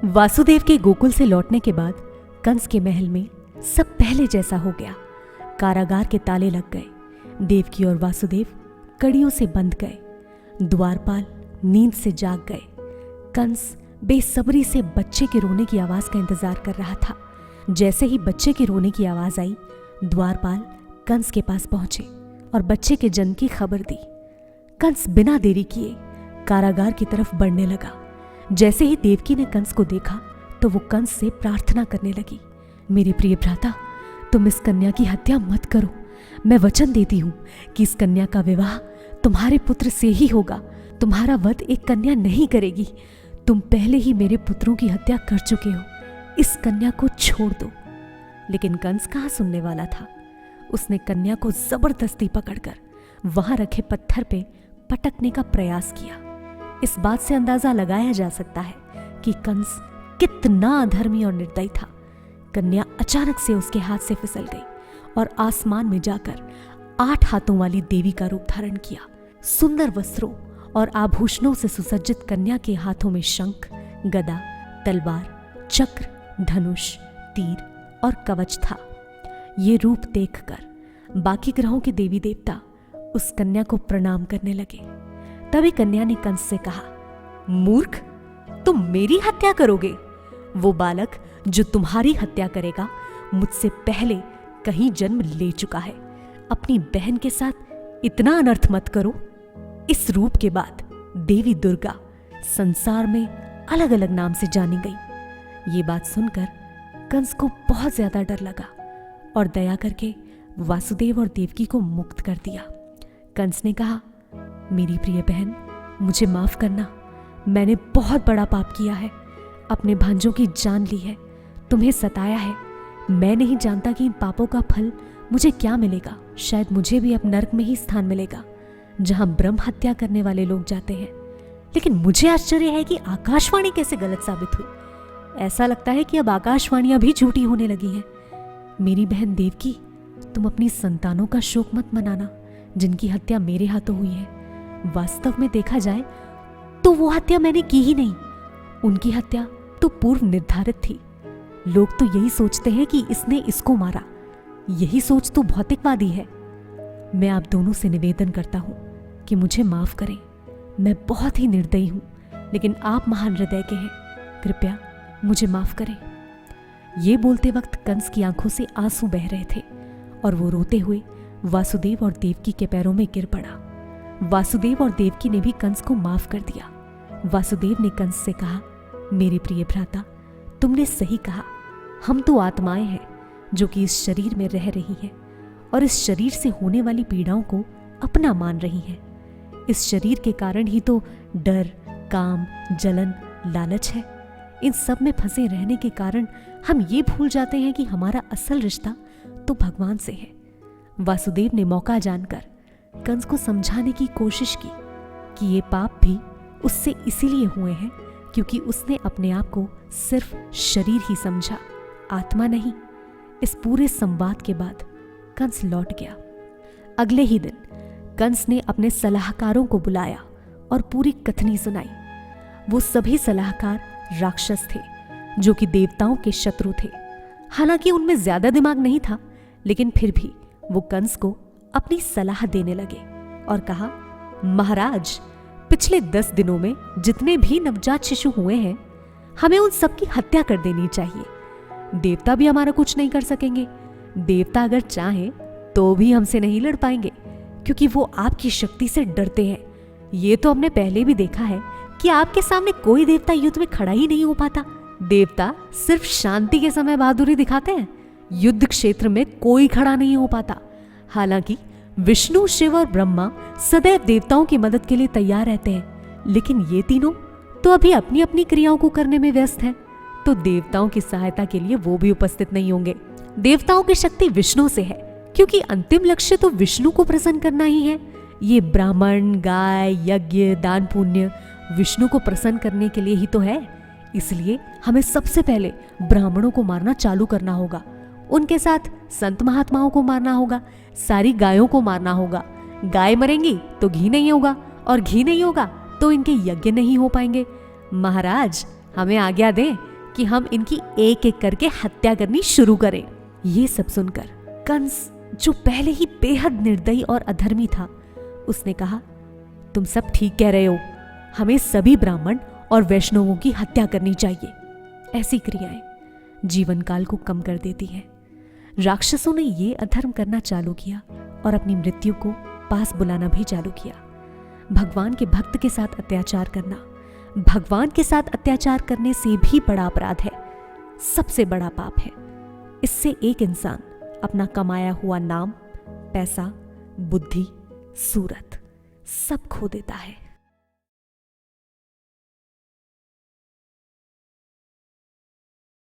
वासुदेव के गोकुल से लौटने के बाद कंस के महल में सब पहले जैसा हो गया। कारागार के ताले लग गए। देवकी और वासुदेव कड़ियों से बंध गए। द्वारपाल नींद से जाग गए। कंस बेसब्री से बच्चे के रोने की आवाज का इंतजार कर रहा था। जैसे ही बच्चे के रोने की आवाज आई, द्वारपाल कंस के पास पहुंचे और बच्चे के जन्म की खबर दी। कंस बिना देरी किए कारागार की तरफ बढ़ने लगा। जैसे ही देवकी ने कंस को देखा तो वो कंस से प्रार्थना करने लगी, मेरे प्रिय भ्राता, तुम इस कन्या की हत्या मत करो। मैं वचन देती हूं कि इस कन्या का विवाह तुम्हारे पुत्र से ही होगा। तुम्हारा वध एक कन्या नहीं करेगी। तुम पहले ही मेरे पुत्रों की हत्या कर चुके हो। इस कन्या को छोड़ दो। लेकिन कंस कहाँ सुनने वाला था। उसने कन्या को जबरदस्ती पकड़कर वहां रखे पत्थर पे पटकने का प्रयास किया। इस बात से अंदाजा लगाया जा सकता है कि कंस कितना अधर्मी और निर्दयी था। कन्या अचानक से उसके हाथ से फिसल गई और आसमान में जाकर 8 हाथों वाली देवी का रूप धारण किया। सुंदर वस्त्रों और आभूषणों से सुसज्जित कन्या के हाथों में शंख, गदा, तलवार, चक्र, धनुष, तीर और कवच था। ये रूप देखकर बाकी ग्रहों के देवी देवता उस कन्या को प्रणाम करने लगे। तभी कन्या ने कंस से कहा, मूर्ख, तुम मेरी हत्या करोगे? वो बालक जो तुम्हारी हत्या करेगा मुझसे पहले कहीं जन्म ले चुका है। अपनी बहन के साथ इतना अनर्थ मत करो। इस रूप के बाद देवी दुर्गा संसार में अलग अलग नाम से जानी गई। ये बात सुनकर कंस को बहुत ज्यादा डर लगा और दया करके वासुदेव और देवकी को मुक्त कर दिया। कंस ने कहा, मेरी प्रिय बहन, मुझे माफ करना। मैंने बहुत बड़ा पाप किया है। अपने भांजों की जान ली है, तुम्हें सताया है। मैं नहीं जानता कि इन पापों का फल मुझे क्या मिलेगा। शायद मुझे भी अब नरक में ही स्थान मिलेगा, जहां ब्रह्म हत्या करने वाले लोग जाते हैं। लेकिन मुझे आश्चर्य है कि आकाशवाणी कैसे गलत साबित हुई। ऐसा लगता है कि अब आकाशवाणियां भी झूठी होने लगी हैं। मेरी बहन देवकी, तुम अपनी संतानों का शोक मत मनाना, जिनकी हत्या मेरे हाथों हुई है। वास्तव में देखा जाए तो वो हत्या मैंने की ही नहीं। उनकी हत्या तो पूर्व निर्धारित थी। लोग तो यही सोचते हैं कि इसने इसको मारा। यही सोच तो भौतिकवादी है। मैं आप दोनों से निवेदन करता हूं कि मुझे माफ करें। मैं बहुत ही निर्दयी हूं, लेकिन आप महान हृदय के हैं। कृपया मुझे माफ करें। ये बोलते वक्त कंस की आंखों से आंसू बह रहे थे और वो रोते हुए वासुदेव और देवकी के पैरों में गिर पड़ा। वासुदेव और देवकी ने भी कंस को माफ कर दिया। वासुदेव ने कंस से कहा, मेरे प्रिय भ्राता, तुमने सही कहा। हम तो आत्माएं हैं जो कि इस शरीर में रह रही हैं और इस शरीर से होने वाली पीड़ाओं को अपना मान रही हैं। इस शरीर के कारण ही तो डर, काम, जलन, लालच है। इन सब में फंसे रहने के कारण हम ये भूल जाते हैं कि हमारा असल रिश्ता तो भगवान से है। वासुदेव ने मौका जानकर कंस को समझाने की कोशिश की कि ये पाप भी उससे इसीलिए हुए हैं क्योंकि उसने अपने आप को सिर्फ शरीर ही समझा, आत्मा नहीं। इस पूरे संवाद के बाद कंस लौट गया। अगले ही दिन कंस ने अपने सलाहकारों को बुलाया और पूरी कथनी सुनाई। वो सभी सलाहकार राक्षस थे जो कि देवताओं के शत्रु थे। हालांकि उनमें ज्यादा दिमाग नहीं था, लेकिन फिर भी वो कंस को अपनी सलाह देने लगे और कहा, महाराज, पिछले 10 दिनों में जितने भी नवजात शिशु हुए हैं, हमें उन सब की हत्या कर देनी चाहिए। देवता भी हमारा कुछ नहीं कर सकेंगे। देवता अगर चाहें तो भी हमसे नहीं लड़ पाएंगे क्योंकि वो आपकी शक्ति से डरते हैं। ये तो हमने पहले भी देखा है कि आपके सामने कोई देवता युद्ध में खड़ा ही नहीं हो पाता। देवता सिर्फ शांति के समय बहादुरी दिखाते हैं। युद्ध क्षेत्र में कोई खड़ा नहीं हो पाता। हालांकि विष्णु, शिव और ब्रह्मा सदैव देवताओं की मदद के लिए तैयार रहते हैं, लेकिन ये तीनों तो अभी अपनी अपनी क्रियाओं को करने में व्यस्त हैं, तो देवताओं की सहायता के लिए वो भी उपस्थित नहीं होंगे। देवताओं की शक्ति विष्णु से है क्योंकि अंतिम लक्ष्य तो विष्णु को प्रसन्न करना ही है। ये ब्राह्मण, गाय, यज्ञ, दान, पुण्य विष्णु को प्रसन्न करने के लिए ही तो है। इसलिए हमें सबसे पहले ब्राह्मणों को मारना चालू करना होगा। उनके साथ संत महात्माओं को मारना होगा। सारी गायों को मारना होगा। गाय मरेंगी तो घी नहीं होगा और घी नहीं होगा तो इनके यज्ञ नहीं हो पाएंगे। महाराज, हमें आज्ञा दें कि हम इनकी एक एक करके हत्या करनी शुरू करें। ये सब सुनकर कंस, जो पहले ही बेहद निर्दयी और अधर्मी था, उसने कहा, तुम सब ठीक कह रहे हो, हमें सभी ब्राह्मण और वैष्णवों की हत्या करनी चाहिए। ऐसी क्रियाएं जीवन काल को कम कर देती हैं। राक्षसों ने ये अधर्म करना चालू किया और अपनी मृत्यु को पास बुलाना भी चालू किया। भगवान के भक्त के साथ अत्याचार करना भगवान के साथ अत्याचार करने से भी बड़ा अपराध है, सबसे बड़ा पाप है। इससे एक इंसान अपना कमाया हुआ नाम, पैसा, बुद्धि, सूरत सब खो देता है।